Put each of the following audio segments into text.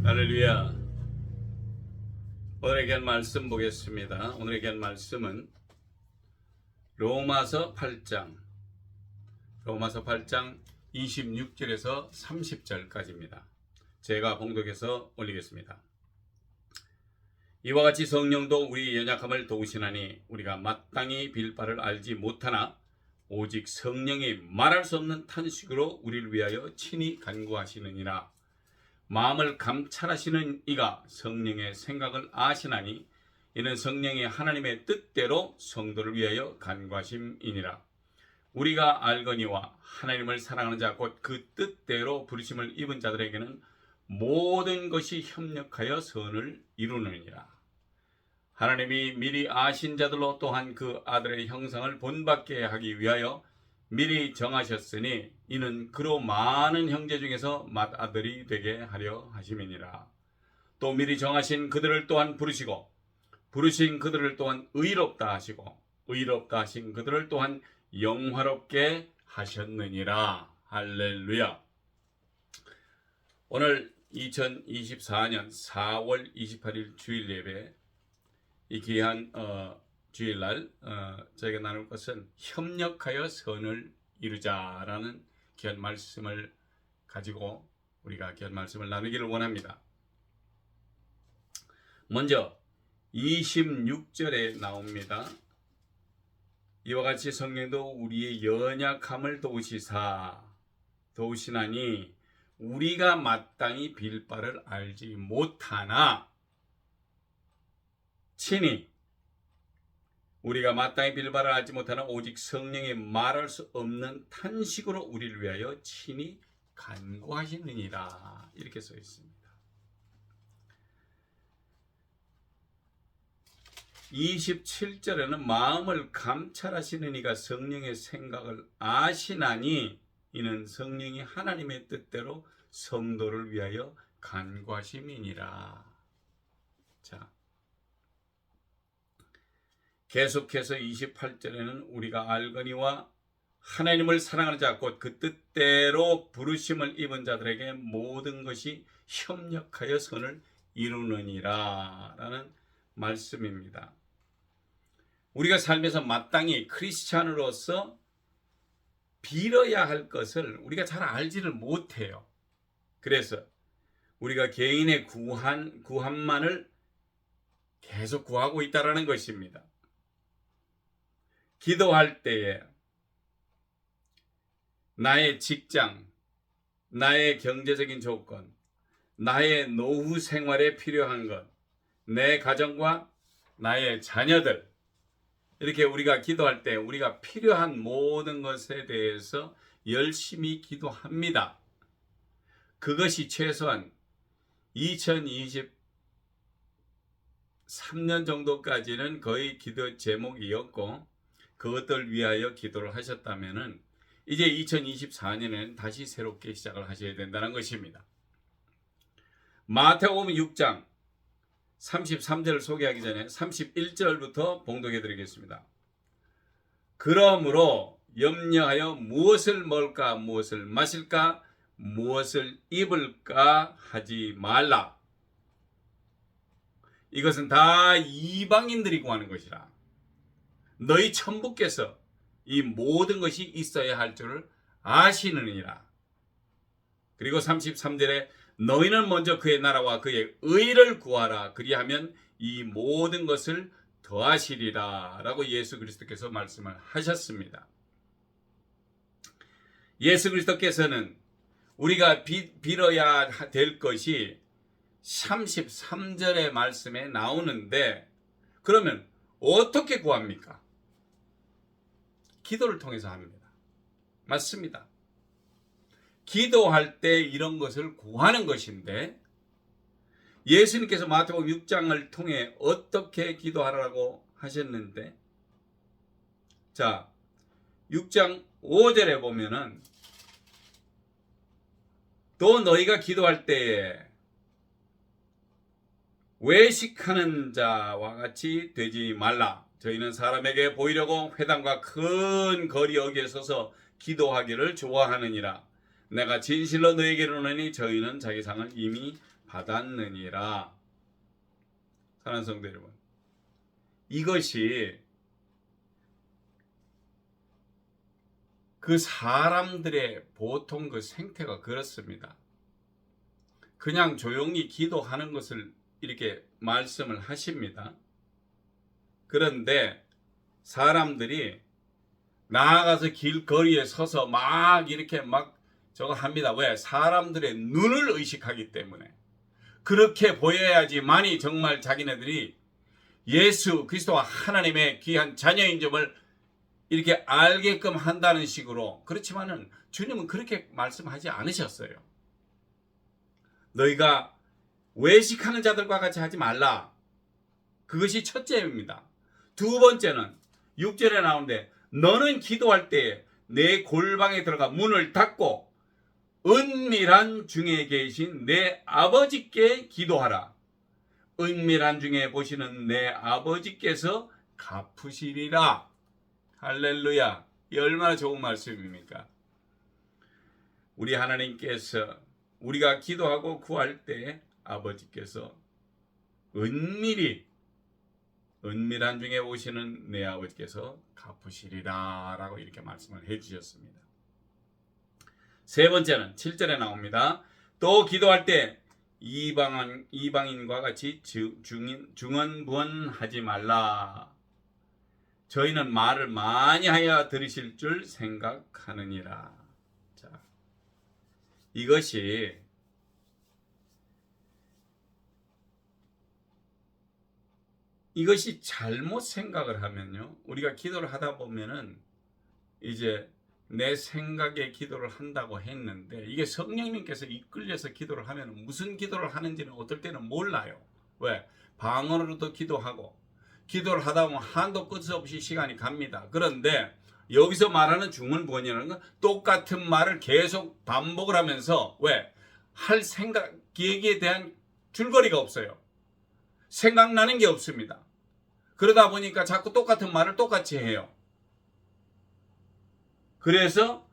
할렐루야. 오늘의 귀한 말씀 보겠습니다. 오늘의 귀한 말씀은 로마서 8장 26절에서 30절까지입니다. 제가 봉독해서 올리겠습니다. 이와 같이 성령도 우리 연약함을 도우시나니 우리가 마땅히 빌 바를 알지 못하나 오직 성령이 말할 수 없는 탄식으로 우리를 위하여 친히 간구하시느니라. 마음을 감찰하시는 이가 성령의 생각을 아시나니 이는 성령이 하나님의 뜻대로 성도를 위하여 간구하심이니라. 우리가 알거니와 하나님을 사랑하는 자 곧 그 뜻대로 부르심을 입은 자들에게는 모든 것이 협력하여 선을 이루느니라. 하나님이 미리 아신 자들로 또한 그 아들의 형상을 본받게 하기 위하여 미리 정하셨으니 이는 그로 많은 형제 중에서 맏아들이 되게 하려 하심이니라. 또 미리 정하신 그들을 또한 부르시고 부르신 그들을 또한 의롭다 하시고 의롭다 하신 그들을 또한 영화롭게 하셨느니라. 할렐루야. 오늘 2024년 4월 28일 주일 예배, 이 귀한 주일날 저희가 나눌 것은 협력하여 선을 이루자라는 귀한 말씀을 가지고 우리가 귀한 말씀을 나누기를 원합니다. 먼저 26절에 나옵니다. 이와 같이 성령도 우리의 연약함을 도우시나니 우리가 마땅히 빌 바를 알지 못하나 친히 우리가 마땅히 빌 바를 알지 못하나 오직 성령이 말할 수 없는 탄식으로 우리를 위하여 친히 간구하시느니라. 이렇게 써 있습니다. 27절에는 마음을 감찰하시는 이가 성령의 생각을 아시나니 이는 성령이 하나님의 뜻대로 성도를 위하여 간구하심이니라. 자, 계속해서 28절에는 우리가 알거니와 하나님을 사랑하는 자 곧 그 뜻대로 부르심을 입은 자들에게 모든 것이 협력하여 선을 이루느니라 라는 말씀입니다. 우리가 삶에서 마땅히 크리스찬으로서 빌어야 할 것을 우리가 잘 알지를 못해요. 그래서 우리가 개인의 구한만을 계속 구하고 있다는 것입니다. 기도할 때에 나의 직장, 나의 경제적인 조건, 나의 노후 생활에 필요한 것, 내 가정과 나의 자녀들, 이렇게 우리가 기도할 때 우리가 필요한 모든 것에 대해서 열심히 기도합니다. 그것이 최소한 2023년 정도까지는 거의 기도 제목이었고 그것들 위하여 기도를 하셨다면은 이제 2024년에는 다시 새롭게 시작을 하셔야 된다는 것입니다. 마태복음 6장 33절을 소개하기 전에 31절부터 봉독해 드리겠습니다. 그러므로 염려하여 무엇을 먹을까, 무엇을 마실까, 무엇을 입을까 하지 말라. 이것은 다 이방인들이 구하는 것이라. 너희 천부께서 이 모든 것이 있어야 할 줄을 아시느니라. 그리고 33절에 너희는 먼저 그의 나라와 그의 의를 구하라. 그리하면 이 모든 것을 더하시리라 라고 예수 그리스도께서 말씀을 하셨습니다. 예수 그리스도께서는 우리가 빌어야 될 것이 33절의 말씀에 나오는데 그러면 어떻게 구합니까? 기도를 통해서 합니다. 맞습니다. 기도할 때 이런 것을 구하는 것인데 예수님께서 마태복음 6장을 통해 어떻게 기도하라고 하셨는데, 자 6장 5절에 보면은 또 너희가 기도할 때에 외식하는 자와 같이 되지 말라. 저희는 사람에게 보이려고 회당과 큰 거리 어귀에 서서 기도하기를 좋아하느니라. 내가 진실로 너에게 이르노니 저희는 자기 상을 이미 받았느니라. 사랑하는 성도 여러분, 이것이 그 사람들의 보통 그 생태가 그렇습니다. 그냥 조용히 기도하는 것을 이렇게 말씀을 하십니다. 그런데 사람들이 나아가서 길거리에 서서 막 이렇게 막 저거 합니다. 왜? 사람들의 눈을 의식하기 때문에. 그렇게 보여야지만이 정말 자기네들이 예수 그리스도와 하나님의 귀한 자녀인 점을 이렇게 알게끔 한다는 식으로. 그렇지만은 주님은 그렇게 말씀하지 않으셨어요. 너희가 외식하는 자들과 같이 하지 말라. 그것이 첫째입니다. 두 번째는 6절에 나오는데 너는 기도할 때에 내 골방에 들어가 문을 닫고 은밀한 중에 계신 내 아버지께 기도하라. 은밀한 중에 보시는 내 아버지께서 갚으시리라. 할렐루야. 이 얼마나 좋은 말씀입니까? 우리 하나님께서 우리가 기도하고 구할 때 아버지께서 은밀한 중에 오시는 내 아버지께서 갚으시리라 라고 이렇게 말씀을 해주셨습니다. 세 번째는 7절에 나옵니다. 또 기도할 때 이방인과 같이 중언부언하지 말라. 저희는 말을 많이 하여 들으실 줄 생각하느니라. 자, 이것이 잘못 생각을 하면요, 우리가 기도를 하다 보면은 이제 내 생각에 기도를 한다고 했는데 이게 성령님께서 이끌려서 기도를 하면 무슨 기도를 하는지는 어떨 때는 몰라요. 왜? 방언으로도 기도하고 기도를 하다 보면 한도 끝 없이 시간이 갑니다. 그런데 여기서 말하는 중언부언이라는 건 똑같은 말을 계속 반복을 하면서 왜? 할 생각, 기획에 대한 줄거리가 없어요. 생각나는 게 없습니다. 그러다 보니까 자꾸 똑같은 말을 똑같이 해요. 그래서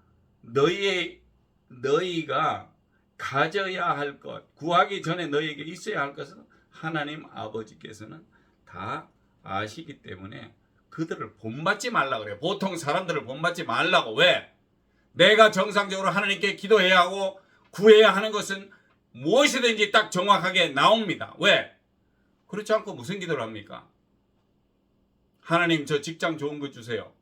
너희가 가져야 할 것, 구하기 전에 너희에게 있어야 할 것은 하나님 아버지께서는 다 아시기 때문에 그들을 본받지 말라고 그래요. 보통 사람들을 본받지 말라고. 왜? 내가 정상적으로 하나님께 기도해야 하고 구해야 하는 것은 무엇이든지 딱 정확하게 나옵니다. 왜? 그렇지 않고 무슨 기도를 합니까? 하나님 저 직장 좋은 거 주세요.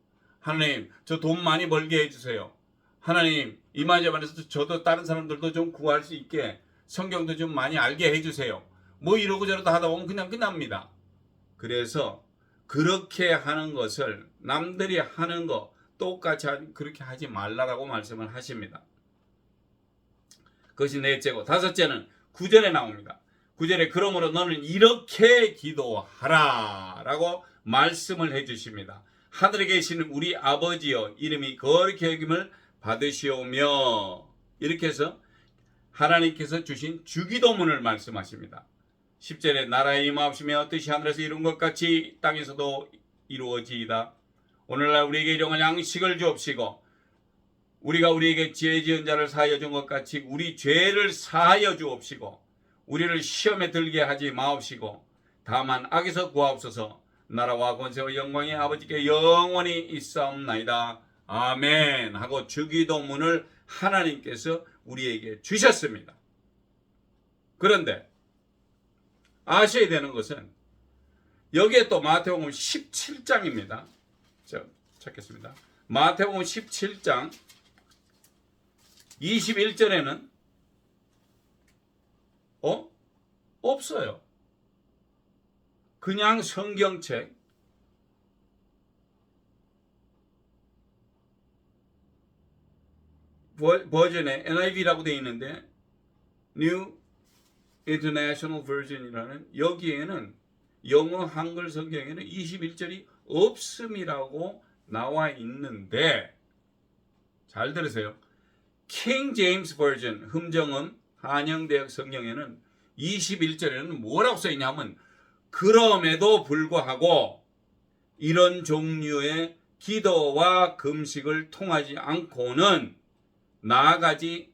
하나님 저 돈 많이 벌게 해주세요. 하나님 이만저만해서 저도 다른 사람들도 좀 구할 수 있게 성경도 좀 많이 알게 해주세요. 뭐 이러고 저러고 하다 보면 그냥 끝납니다. 그래서 그렇게 하는 것을 남들이 하는 거 똑같이 그렇게 하지 말라라고 말씀을 하십니다. 그것이 넷째고, 다섯째는 9절에 나옵니다. 9절에 그러므로 너는 이렇게 기도하라 라고 말씀을 해주십니다. 하늘에 계시는 우리 아버지여 이름이 거룩히 여김을 받으시오며, 이렇게 해서 하나님께서 주신 주기도문을 말씀하십니다. 10절에 나라의 임하옵시며 뜻이 하늘에서 이룬 것 같이 땅에서도 이루어지이다. 오늘날 우리에게 일용할 양식을 주옵시고 우리가 우리에게 죄 지은 자를 사하여 준 것 같이 우리 죄를 사하여 주옵시고 우리를 시험에 들게 하지 마옵시고 다만 악에서 구하옵소서. 나라와 권세와 영광이 아버지께 영원히 있사옵나이다. 아멘 하고 주기도문을 하나님께서 우리에게 주셨습니다. 그런데 아셔야 되는 것은 여기에 또 마태복음 17장입니다. 자, 찾겠습니다. 마태복음 17장 21절에는 없어요. 그냥 성경책 버전에 NIV라고 되어 있는데 New International Version이라는 여기에는 영어 한글 성경에는 21절이 없음이라고 나와 있는데 잘 들으세요. King James Version 흠정음 한영대역 성경에는 21절에는 뭐라고 써 있냐면 그럼에도 불구하고 이런 종류의 기도와 금식을 통하지 않고는 나아가지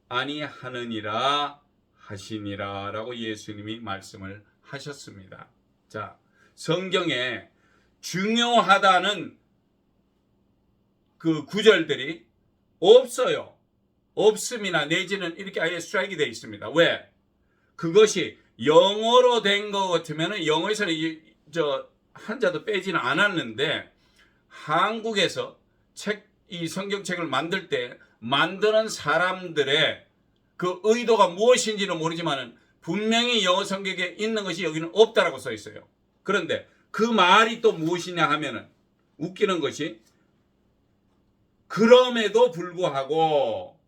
아니하느니라 하시니라 라고 예수님이 말씀을 하셨습니다. 자, 성경에 중요하다는 그 구절들이 없어요. 없음이나 내지는 이렇게 아예 스트라이크 되어 있습니다. 왜? 그것이 영어로 된 것 같으면 영어에서는 한자도 빼지는 않았는데 한국에서 이 성경책을 만들 때 만드는 사람들의 그 의도가 무엇인지는 모르지만 분명히 영어 성경에 있는 것이 여기는 없다라고 써 있어요. 그런데 그 말이 또 무엇이냐 하면은 웃기는 것이 그럼에도 불구하고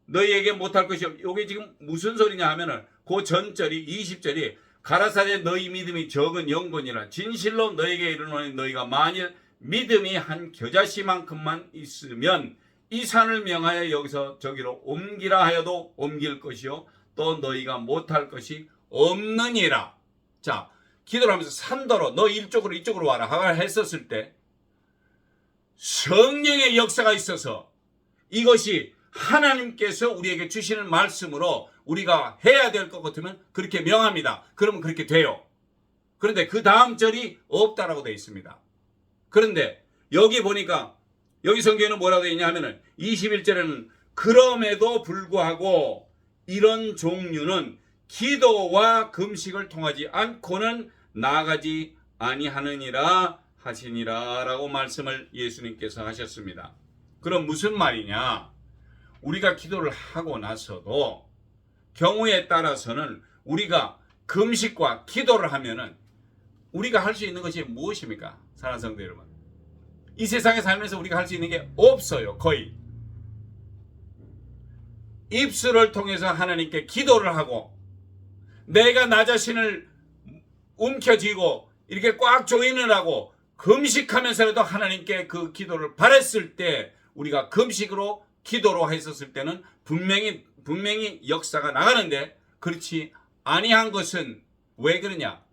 너희에게 못할 것이 이게 지금 무슨 소리냐 하면은 그 전절이 20절이 가라사대 너희 믿음이 적은 영혼이라 진실로 너에게 이르노니 너희가 만일 믿음이 한 겨자씨만큼만 있으면 이 산을 명하여 여기서 저기로 옮기라 하여도 옮길 것이요 또 너희가 못할 것이 없느니라. 자, 기도를 하면서 산더러 너 이쪽으로 와라 했었을 때 성령의 역사가 있어서 이것이 하나님께서 우리에게 주시는 말씀으로 우리가 해야 될 것 같으면 그렇게 명합니다. 그러면 그렇게 돼요. 그런데 그 다음 절이 없다라고 되어 있습니다. 그런데 여기 보니까 여기 성경에는 뭐라고 되어 있냐 하면은 21절에는 그럼에도 불구하고 이런 종류는 기도와 금식을 통하지 않고는 나아가지 아니하느니라 하시니라 라고 말씀을 예수님께서 하셨습니다. 그럼 무슨 말이냐? 우리가 기도를 하고 나서도 경우에 따라서는 우리가 금식과 기도를 하면은 우리가 할 수 있는 것이 무엇입니까? 사랑하는 성도 여러분, 이 세상에 살면서 우리가 할 수 있는 게 없어요. 거의 입술을 통해서 하나님께 기도를 하고 내가 나 자신을 움켜쥐고 이렇게 꽉 조인을 하고 금식하면서라도 하나님께 그 기도를 바랬을 때 우리가 금식으로 기도로 했었을 때는 분명히 역사가 나가는데 그렇지 아니한 것은 왜 그러냐?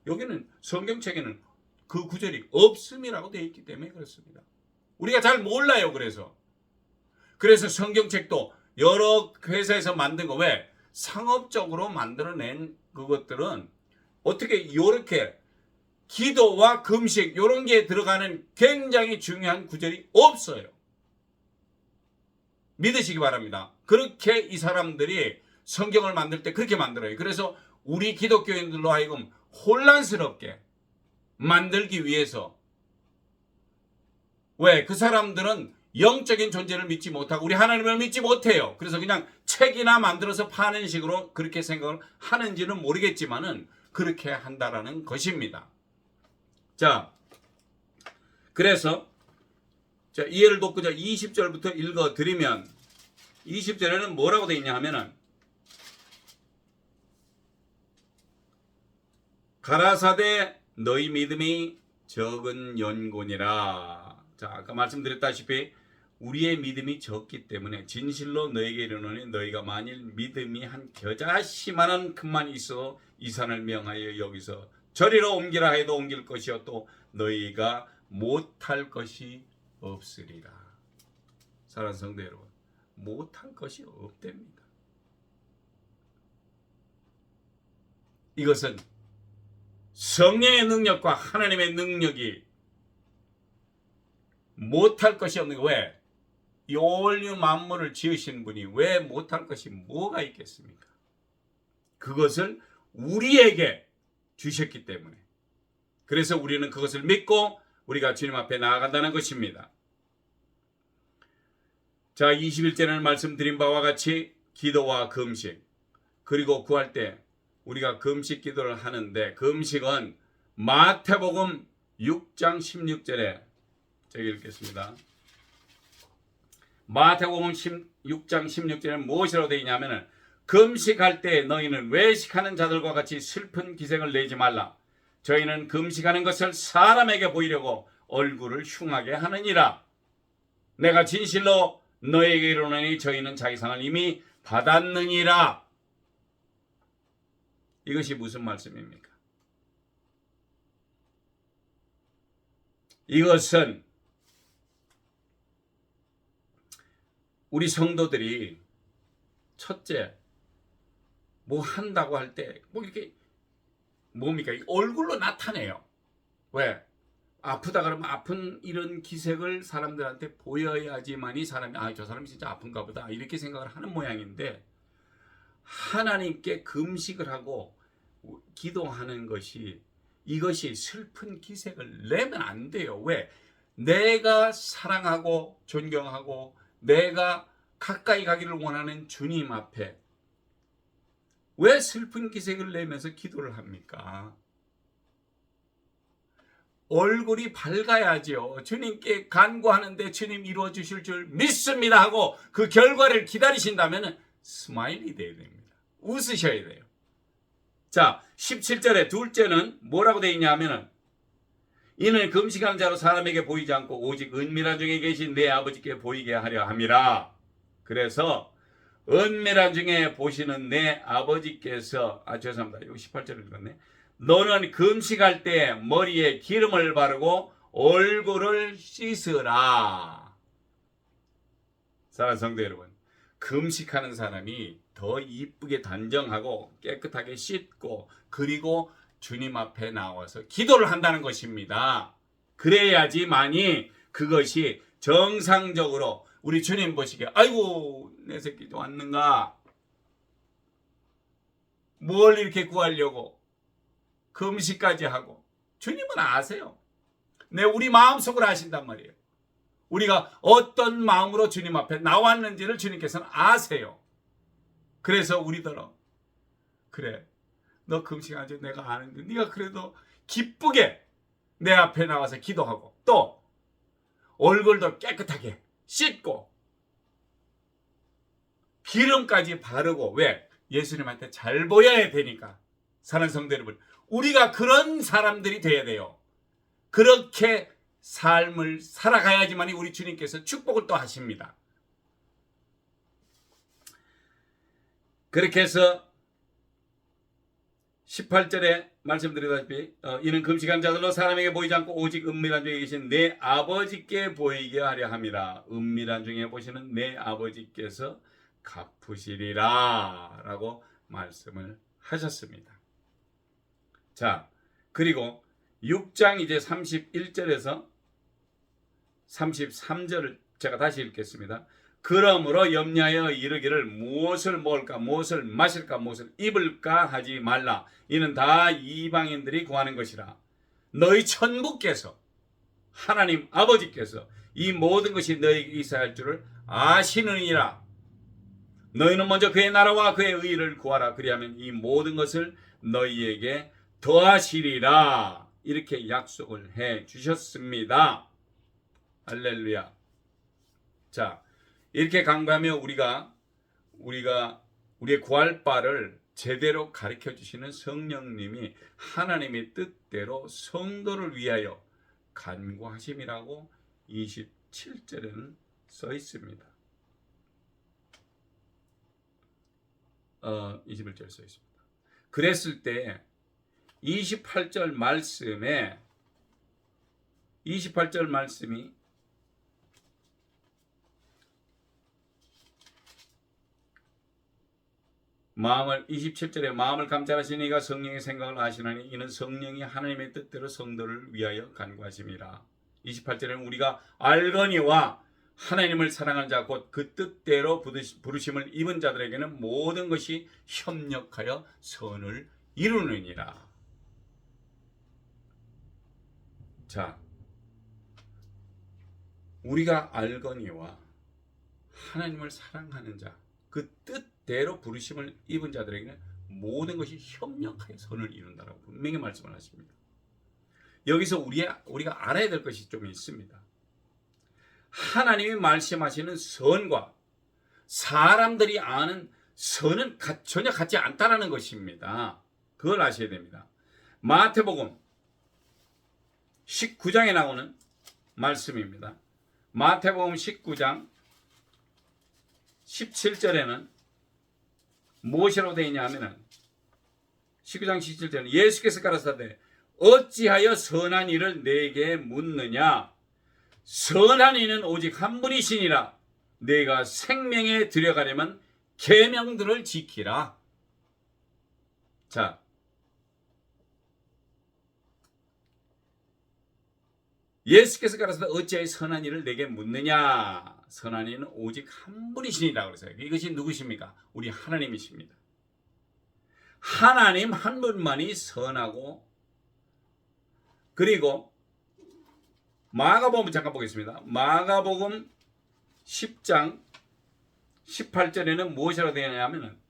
여기는 성경책에는 그 구절이 없음이라고 되어 있기 때문에 그렇습니다. 우리가 잘 몰라요. 그래서 성경책도 여러 회사에서 만든 거 왜? 상업적으로 만들어낸 그것들은 어떻게 이렇게 기도와 금식 이런 게 들어가는 굉장히 중요한 구절이 없어요. 믿으시기 바랍니다. 그렇게 이 사람들이 성경을 만들 때 그렇게 만들어요. 그래서 우리 기독교인들로 하여금 혼란스럽게 만들기 위해서 왜? 그 사람들은 영적인 존재를 믿지 못하고 우리 하나님을 믿지 못해요. 그래서 그냥 책이나 만들어서 파는 식으로 그렇게 생각을 하는지는 모르겠지만은 그렇게 한다라는 것입니다. 자, 그래서 이해를 돕고 20절부터 읽어드리면 20절에는 뭐라고 되어 있냐 하면은 가라사대 너희 믿음이 적은 연곤이라. 자, 아까 말씀드렸다시피 우리의 믿음이 적기 때문에 진실로 너에게 이르노니 너희가 만일 믿음이 한 겨자씨만큼만 있어 이 산을 명하여 여기서 저리로 옮기라 해도 옮길 것이요 또 너희가 못할 것이 없으리라. 사랑하는 성도 여러분, 못할 것이 없답니다. 이것은 성령의 능력과 하나님의 능력이 못할 것이 없는 거. 왜? 이 온유 만물을 지으신 분이 왜 못할 것이 뭐가 있겠습니까? 그것을 우리에게 주셨기 때문에. 그래서 우리는 그것을 믿고 우리가 주님 앞에 나아간다는 것입니다. 자, 21절에는 말씀드린 바와 같이 기도와 금식 그리고 구할 때 우리가 금식 기도를 하는데 금식은 마태복음 6장 16절에 제가 읽겠습니다. 마태복음 6장 16절에는 무엇이라고 되어 있냐면 금식할 때 너희는 외식하는 자들과 같이 슬픈 기색을 내지 말라. 저희는 금식하는 것을 사람에게 보이려고 얼굴을 흉하게 하느니라. 내가 진실로 너에게 이르노니 저희는 자기 상을 이미 받았느니라. 이것이 무슨 말씀입니까? 이것은 우리 성도들이 첫째 뭐 한다고 할 때 뭐 이렇게 뭡니까? 얼굴로 나타내요. 왜? 아프다 그러면 아픈 이런 기색을 사람들한테 보여야지만이 사람이 저 사람이 진짜 아픈가 보다 이렇게 생각을 하는 모양인데, 하나님께 금식을 하고 기도하는 것이 이것이 슬픈 기색을 내면 안 돼요. 왜? 내가 사랑하고 존경하고 내가 가까이 가기를 원하는 주님 앞에 왜 슬픈 기색을 내면서 기도를 합니까? 얼굴이 밝아야죠. 주님께 간구하는데 주님 이루어 주실 줄 믿습니다 하고 그 결과를 기다리신다면 스마일이 돼야 됩니다. 웃으셔야 돼요. 자, 17절에 둘째는 뭐라고 되어 있냐 하면은, 이는 금식하는 자로 사람에게 보이지 않고 오직 은밀한 중에 계신 내 아버지께 보이게 하려 함이라. 그래서 은밀한 중에 보시는 내 아버지께서, 죄송합니다. 여기 18절을 읽었네. 너는 금식할 때 머리에 기름을 바르고 얼굴을 씻으라. 사랑하는 성도 여러분, 금식하는 사람이 더 이쁘게 단정하고 깨끗하게 씻고 그리고 주님 앞에 나와서 기도를 한다는 것입니다. 그래야지만이 그것이 정상적으로 우리 주님 보시기에 아이고 내 새끼도 왔는가, 뭘 이렇게 구하려고 금식까지 하고. 주님은 아세요. 우리 마음속으로 아신단 말이에요. 우리가 어떤 마음으로 주님 앞에 나왔는지를 주님께서는 아세요. 그래서 우리더러 그래 너 금식하지 내가 아는데 네가 그래도 기쁘게 내 앞에 나와서 기도하고 또 얼굴도 깨끗하게 씻고 기름까지 바르고, 왜? 예수님한테 잘 보여야 되니까. 사랑하는 성도 여러분, 우리가 그런 사람들이 돼야 돼요. 그렇게 삶을 살아가야지만 우리 주님께서 축복을 또 하십니다. 그렇게 해서 18절에 말씀드리다시피 이는 금식한 자들로 사람에게 보이지 않고 오직 은밀한 중에 계신 내 아버지께 보이게 하려 함이라. 은밀한 중에 보시는 내 아버지께서 갚으시리라 라고 말씀을 하셨습니다. 자, 그리고 6장 이제 31절에서 33절을 제가 다시 읽겠습니다. 그러므로 염려하여 이르기를 무엇을 먹을까 무엇을 마실까 무엇을 입을까 하지 말라. 이는 다 이방인들이 구하는 것이라. 너희 천부께서 하나님 아버지께서 이 모든 것이 너희에게 있어야 할 줄을 아시느니라. 너희는 먼저 그의 나라와 그의 의를 구하라. 그리하면 이 모든 것을 너희에게 더하시리라. 이렇게 약속을 해 주셨습니다. 할렐루야. 자, 이렇게 간구하며 우리가 우리의 구할 바를 제대로 가르쳐 주시는 성령님이 하나님의 뜻대로 성도를 위하여 간구하심이라고 27절에는 써 있습니다. 21절 써 있습니다. 그랬을 때 28절 말씀이 마음을 27절에 마음을 감찰하시니 이가 성령의 생각을 아시나니 이는 성령이 하나님의 뜻대로 성도를 위하여 간구하심이라. 28절에는 우리가 알거니와 하나님을 사랑하는 자 곧 그 뜻대로 부르심을 입은 자들에게는 모든 것이 협력하여 선을 이루느니라. 자, 우리가 알거니와 하나님을 사랑하는 자 그 뜻대로 부르심을 입은 자들에게는 모든 것이 협력하여 선을 이룬다라고 분명히 말씀을 하십니다. 여기서 우리가 알아야 될 것이 좀 있습니다. 하나님이 말씀하시는 선과 사람들이 아는 선은 전혀 같지 않다는 것입니다. 그걸 아셔야 됩니다. 마태복음 19장에 나오는 말씀입니다. 마태복음 19장 17절에는 무엇이라고 되어 있냐 하면은 19장 17절에는 예수께서 가라사대 어찌하여 선한 일을 내게 묻느냐? 선한 이는 오직 한 분이시니라. 내가 생명에 들여가려면 계명들을 지키라. 자, 예수께서 가라사대 어찌하여 선한 일을 내게 묻느냐? 선한 이는 오직 한 분이시니라 그랬어요. 이것이 누구십니까? 우리 하나님이십니다. 하나님 한 분만이 선하고, 그리고 마가복음 잠깐 보겠습니다. 마가복음 10장 18절에는 무엇이라고 되어 있냐면,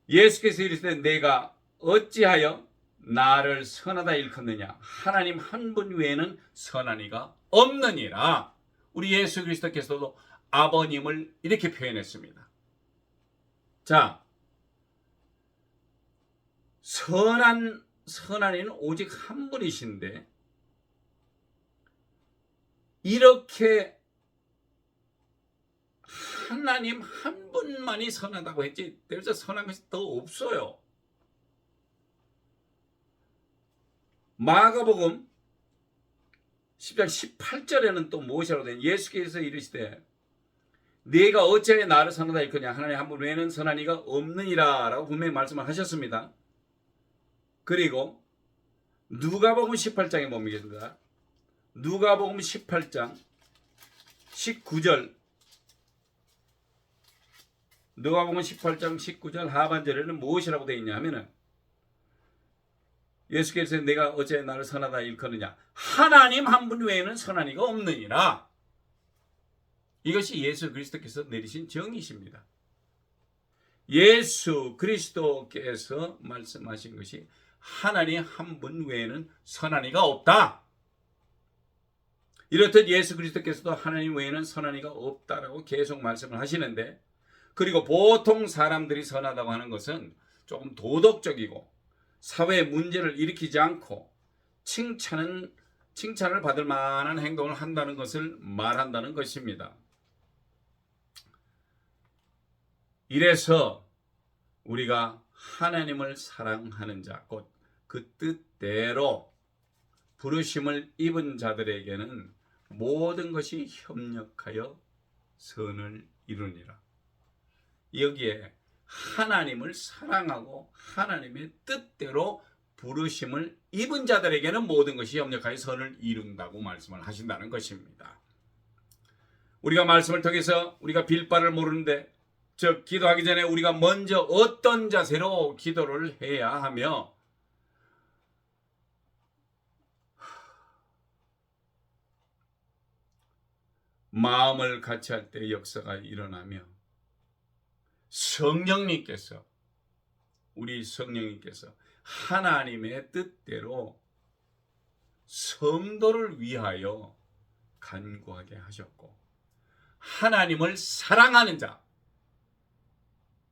예수께서 이르시되 내가 어찌하여 나를 선하다 일컫느냐? 하나님 한 분 외에는 선한 이가 없느니라. 우리 예수 그리스도께서도 아버님을 이렇게 표현했습니다. 자, 선한 이는 오직 한 분이신데, 이렇게 하나님 한 분만이 선하다고 했지, 그래서 선한 것이 더 없어요. 마가복음 10장 18절에는 또 무엇이라고 되냐? 예수께서 이르시되 네가 어찌하여 나를 선하다 일컫냐? 하나님 한 분 외에는 선한 이가 없느니라 라고 분명히 말씀을 하셨습니다. 그리고 누가복음 18장에 보겠습니다. 누가복음 18장 19절, 누가복음 18장 19절 하반절에는 무엇이라고 되어 있냐 하면은, 예수께서 내가 어째 나를 선하다 일컫느냐? 하나님 한 분 외에는 선한 이가 없느니라. 이것이 예수 그리스도께서 내리신 정의십니다. 예수 그리스도께서 말씀하신 것이 하나님 한 분 외에는 선한 이가 없다. 이렇듯 예수 그리스도께서도 하나님 외에는 선한 이가 없다라고 계속 말씀을 하시는데, 그리고 보통 사람들이 선하다고 하는 것은 조금 도덕적이고 사회에 문제를 일으키지 않고 칭찬을 받을 만한 행동을 한다는 것을 말한다는 것입니다. 이래서 우리가 하나님을 사랑하는 자, 곧 그 뜻대로 부르심을 입은 자들에게는 모든 것이 협력하여 선을 이루니라. 여기에 하나님을 사랑하고 하나님의 뜻대로 부르심을 입은 자들에게는 모든 것이 협력하여 선을 이룬다고 말씀을 하신다는 것입니다. 우리가 말씀을 통해서 우리가 빌 바를 모르는데, 즉 기도하기 전에 우리가 먼저 어떤 자세로 기도를 해야 하며, 마음을 같이 할 때 역사가 일어나며, 우리 성령님께서 하나님의 뜻대로 성도를 위하여 간구하게 하셨고, 하나님을 사랑하는 자,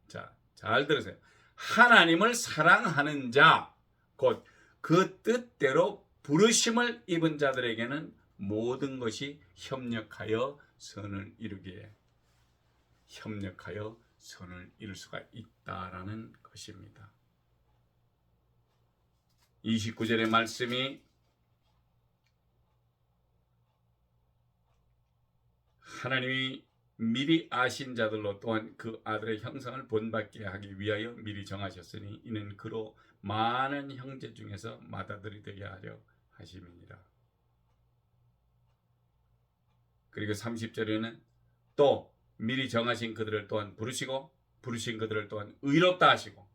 자, 잘 들으세요. 하나님을 사랑하는 자, 곧 그 뜻대로 부르심을 입은 자들에게는 모든 것이 협력하여 선을 이루기에, 협력하여 선을 이룰 수가 있다라는 것입니다. 29절의 말씀이 하나님이 미리 아신 자들로 또한 그 아들의 형상을 본받게 하기 위하여 미리 정하셨으니 이는 그로 많은 형제 중에서 맏아들이 되게 하려 하심이니라. 그리고 30절에는 또 미리 정하신 그들을 또한 부르시고, 부르신 그들을 또한 의롭다 하시고,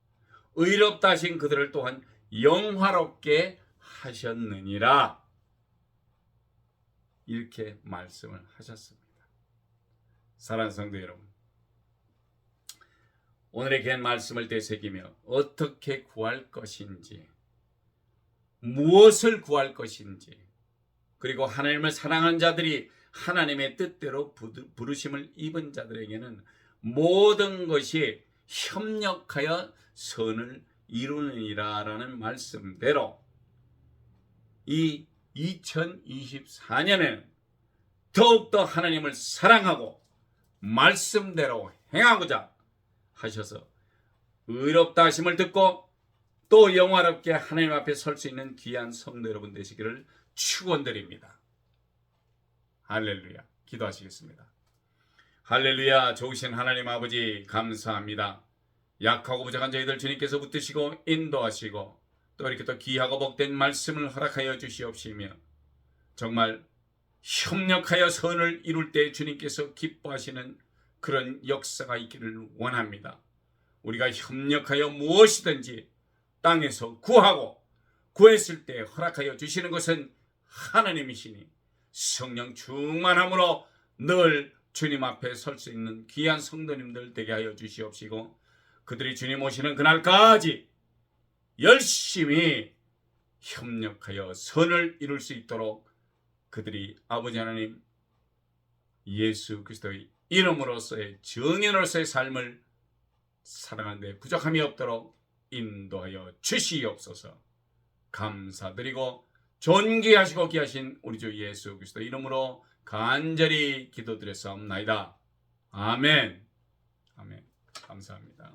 의롭다 하신 그들을 또한 영화롭게 하셨느니라. 이렇게 말씀을 하셨습니다. 사랑하는 성도 여러분, 오늘의 귀한 말씀을 되새기며 어떻게 구할 것인지, 무엇을 구할 것인지, 그리고 하나님을 사랑하는 자들이 하나님의 뜻대로 부르심을 입은 자들에게는 모든 것이 협력하여 선을 이루느니라라는 말씀대로 이 2024년에는 더욱더 하나님을 사랑하고 말씀대로 행하고자 하셔서 의롭다 하심을 듣고 또 영화롭게 하나님 앞에 설 수 있는 귀한 성도 여러분 되시기를 축원드립니다. 할렐루야. 기도하시겠습니다. 할렐루야. 좋으신 하나님 아버지 감사합니다. 약하고 부족한 저희들 주님께서 붙드시고 인도하시고 또 이렇게 또 귀하고 복된 말씀을 허락하여 주시옵시며 정말 협력하여 선을 이룰 때 주님께서 기뻐하시는 그런 역사가 있기를 원합니다. 우리가 협력하여 무엇이든지 땅에서 구하고 구했을 때 허락하여 주시는 것은 하나님이시니 성령 충만함으로 늘 주님 앞에 설 수 있는 귀한 성도님들 되게 하여 주시옵시고 그들이 주님 오시는 그날까지 열심히 협력하여 선을 이룰 수 있도록 그들이 아버지 하나님 예수 그리스도의 이름으로서의 정인으로서의 삶을 살아가는 데 부족함이 없도록 인도하여 주시옵소서. 감사드리고 존귀하시고 귀하신 우리 주 예수 그리스도 이름으로 간절히 기도드렸사옵나이다. 아멘. 아멘. 감사합니다.